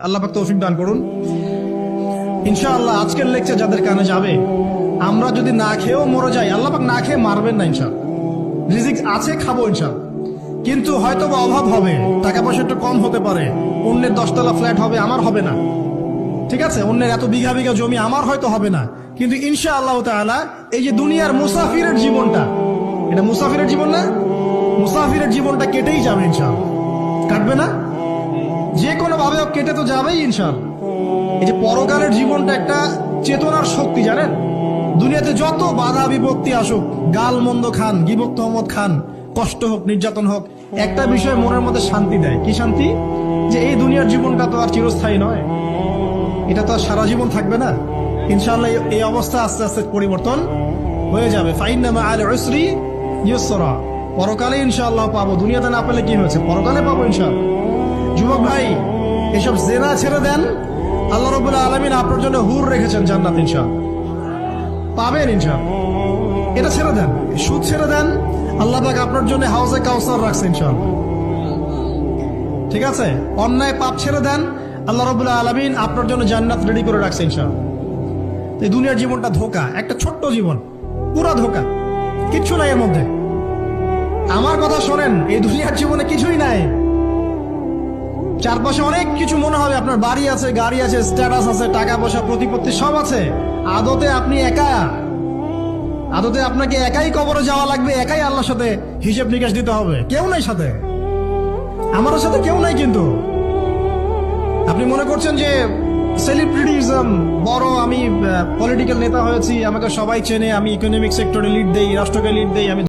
আল্লাহ পাক তৌফিক দান করুন। ইনশাআল্লাহ আজকের লেকচার যাদের কানে যাবে, আমরা যদি না খেয়েও মরে যাই, আল্লাহ পাক না খেয়ে মারবেন না ইনশাআল্লাহ। রিজিক আছে, খাবো ইনশাআল্লাহ। কিন্তু হয়তো বা অভাব হবে, টাকা পয়সা একটু কম হতে পারে, অন্যের 10 তলা ফ্ল্যাট হবে, আমার হবে না, ঠিক আছে, অন্যের এত বিঘা বিঘা জমি আমার হয়তো হবে না। কিন্তু ইনশাআল্লাহ তাআলা এই যে দুনিয়ার মুসাফিরের জীবনটা, এটা মুসাফিরের জীবন না, মুসাফিরের জীবনটা কেটেই যাবে ইনশাআল্লাহ। কাটবে না? যে কোনো ভাবে কেটে তো যাবেই ইনশাআল্লাহ। এই যে পরকালের জীবনটা একটা চেতনার শক্তি, জানেন, দুনিয়াতে যত বাধা বিপত্তি আসুক, গাল মন্দ খান, গিবত তহমত খান, কষ্ট হোক, নির্যাতন হোক, একটা বিষয় মনের মধ্যে শান্তি দেয়। কি শান্তি? যে এই দুনিয়ার জীবনটা তো আর চিরস্থায়ী নয়, এটা তো আর সারা জীবন থাকবে না। ইনশাআল্লাহ এই অবস্থা আস্তে আস্তে পরিবর্তন হয়ে যাবে। ফাইন্না মাআল উসরি ইউসরা, পরকালে ইনশাআল্লাহ পাবো। দুনিয়াতে না পেলে কি হয়েছে, পরকালে পাবো ইনশাআল্লাহ। যুবক ভাই, এসব জেনা ছেড়ে দেন, আল্লাহ রাব্বুল আলামিন আপনার জন্য হুর রেখেছেন জান্নাত, ইনশাআল্লাহ পাবেন ইনশাআল্লাহ। এটা ছেড়ে দেন, সুদ ছেড়ে দেন, আল্লাহ পাক আপনার জন্য হাউজে কাউসার রাখছে ইনশাআল্লাহ, ঠিক আছে। অন্যায় পাপ ছেড়ে দেন, আল্লাহ রাব্বুল আলামিন আপনার জন্য জান্নাত রেডি করে রাখছে ইনশাআল্লাহ। এই দুনিয়ার জীবনটা ধোঁকা, একটা ছোট্ট জীবন, পুরা ধোঁকা, কিচ্ছু নাই এর মধ্যে। আমার কথা শোনেন, এই দুনিয়ার জীবনে কিছুই নাই। চারপাশে অনেক কিছু মনে হবে, আপনার বাড়ি আছে, গাড়ি আছে, স্ট্যাটাস আছে, টাকা পয়সা, প্রতিপত্তি সব আছে। আদতে আপনি একা, আদতে আপনাকে একাই কবরে যাওয়া লাগবে, একাই আল্লাহর সাথে হিসেব নিকাশ দিতে হবে। কেউ নাই সাথে, আমার সাথে কেউ নাই। কিন্তু আপনি মনে করছেন যে সেলিব্রিটিজম, বড় আমি পলিটিক্যাল নেতা হয়েছি, আমাকে সবাই চেনে, আমি ইকোনমিক সেক্টরে লিড দেই, রাষ্ট্রকে লিড দেই, আমি